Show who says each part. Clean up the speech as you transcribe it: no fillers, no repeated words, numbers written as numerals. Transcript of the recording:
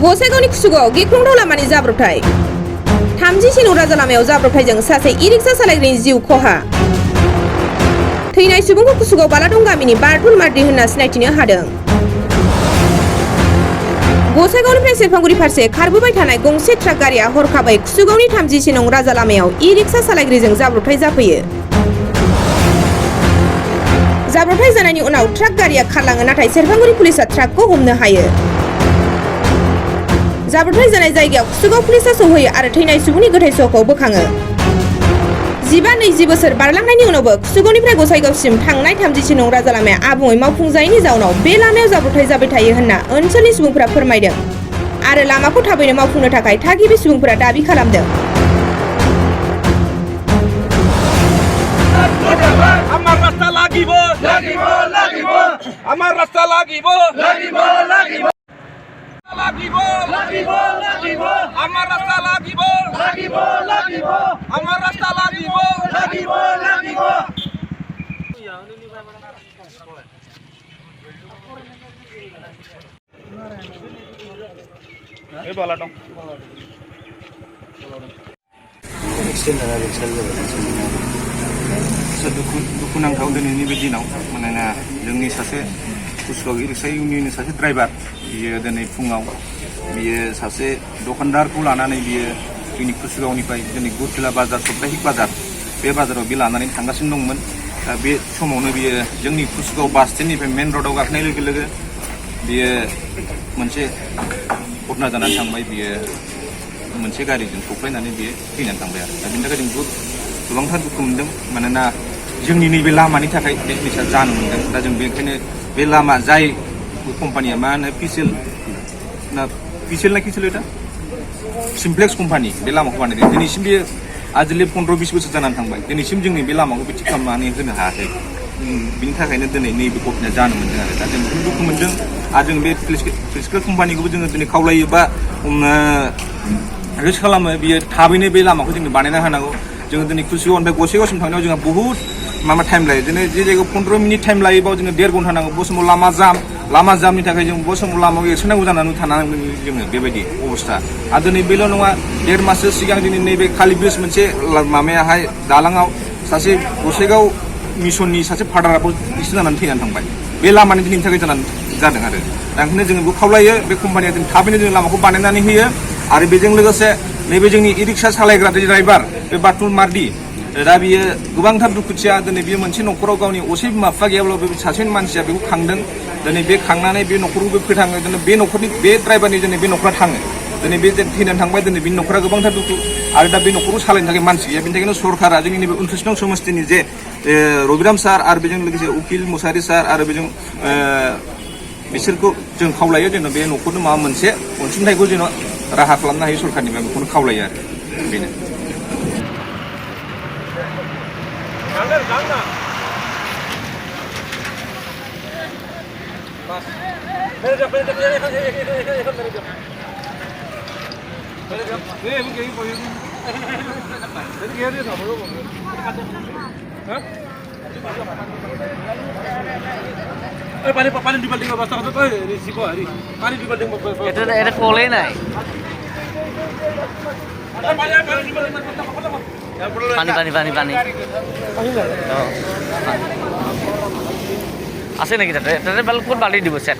Speaker 1: गसाइगावनि कुसुगाव गिख्रंथाव लामानि जाब्रबथाय 30 नौ राजा लामायाव जाब्रबथायजों सासे इ-रिक्सा सालायगिरिनि जिउ खहा थैनाय सुबुंखौ कुसुगाव बालादं गामिनि बारथुल मार्दि होनना सिनायथिनो हादों। गसाइगावनिफ्राय सेरफांगुरि फारसे खारबोबाय थानाय गंसे ट्राक गारिया हरखाबै कुसुगावनि 30 नौ राजा लामायाव इ-रिक्सा सालायगिरिजों जाब्रबथाय जाफैयो। जाब्रबथाय जानायनि उनाव ट्राक गारिया खारलाङो, नाथाय सेरफांगुरि पुलिसा ट्राकखौ हमनो हायो। जाब्रबथाय जानाय जायगायाव कुसुगाव पुलिसा सौहैयो आरो थैनाय सुबुंनि गोथै सहखौ बोखाङो। 15-20 बोसोर बारलांनायनि उनावबो कुसुगावनिफ्राय गसाइगावसिम थांनाय 30 नौ राजा लामाया आबुङै मावफुंजायैनि जाउनाव बे लामायाव जाब्रबथाय जाबाय थायो होनना ओनसोलनि सुबुंफोरा फोरमायदों आरो लामाखौ थाबैनो मावफुंनो थाखाय थागिबि सुबुंफोरा दाबि खालामदों।
Speaker 2: दुखुनांथाव दिनैनि बे दिनाव मानोना जोंनि सासे कुसुगाव इ-रिक्सा इउनियननि सासे ड्राइभार बियो दिनै फुङाव बियो सासे दखानदारखौ लानानै बियो जोंनि कुसुगावनिफ्राय दिनै गुरखिला बाजार सप्ताहिक बाजार बे बाजाराव बे लानानै थांगासिनो दंमोन। दा बे समावनो बियो जोंनि कुसुगाव बास स्टेन्डनिफ्राय मेन रडआव गाखोनाय लोगो लोगो बियो मोनसे घटना जानानै थांबाय। बियो मोनसे गारिजों सौख्लायनानै बियो थैनानै थांबाय आरो दा बेनि थाखाय जों गोबांथार दुखु मोनदों। मानोना जोंनि नैबे लामानि थाखाय बे जिनिसा जानो मोनदों। दा जों बेनिखायनो बे लामा जाय कम्पानिया मा होनो पिसिएल ना किसिएल दा सिमप्लेक्स कम्पानि बे लामाखौ बानायदों। दिनैसिम बेयो आजिलि 15-20 बोसोर जानानै थांबाय। दिनैसिम जोंनि बे लामाखौ थि खालामनानै होनो हायाखै। बिनि थाखायनो दिनै नैबे घटनाया जानो मोनदों आरो दा जों बेखौनो दुखु मोनदों। आरो जों बे फिजिकेल कम्पानिखौबो जोङो दिनै खावलायो बा रिक्वेस्ट खालामो बियो थाबैनो बे लामाखौ जोंनो बानायना होनांगौ। जोङो दिनै कुसुगावनिफ्राय गसाइगावसिम थांनायाव जोंहा बुहुत टाइम लायो। दिनै जे जायगायाव 15 मिनिट टाइम लायो बाव जोङो 1.5 घन्टा नांगौ। बे समाव लामा जामनि थाखाय जों बे समाव लामाखौ एक्सनांगौ जानानै थानांगौ जोङो बेबायदि अबस्था। आरो दिनै बेल' नङा, 1.5 माससो सिगां दिनै नैबे खालि ब्रिज मोनसे माबायाहाय दालाङाव सासे गसाइगाव मिसननि सासे फादाराबो एक्सिडेन्ट जानानै थैनानै थांबाय। बे लामानि दिनैनि थाखाय जादों आरो दा ओंखायनो जोङो बेखौ खावलायो बे कम्पानिया जों थाबैनो जों लामाखौ बानायनानै होयो। आरो बेजों लोगोसे नैबे जोंनि इ-रिक्सा सालायग्रा ड्राइभार बे बारथुल मार्दि दा बियो गोबांथार दुखुथिया। दिनै बियो मोनसे न'खराव गावनि असे बिमा बिफा गैयाब्लाबो सासे मानसिया बेखौ खांदों। दिनै बे खांनानै बे न'खरखौबो फोथाङो। दिनै बे न'खरनि बे ड्राइभारनि दिनै बे न'खरा थाङो। दिनै बे थैनानै थांबाय। दिनै बेनि न'खरा गोबांथार दुखु आरो दा बे न'खरखौ सालायनो थाखाय मानसि गैया। बेनि थाखायनो सरकारा जोंनि नैबे 29 नं समस्तिनि जे रबिराम सार आरो बेजों लोगोसे उकिल मुसाहारि सार आरो बेजों बिसोरखौ जों खावलायो जेन' बे न'खरनो माबा मोनसे अनसुंथाइखौ जेन' राहा खालामनो हायो सरकारनिफ्राय बेखौनो खावलायो आरो बेनो।
Speaker 3: पानी di baling basta ka to risiko hari पानी di baling
Speaker 4: এটা কলে নাই পানি আছে নাকি তাতে তাতে ক'ত বালি দিব চেট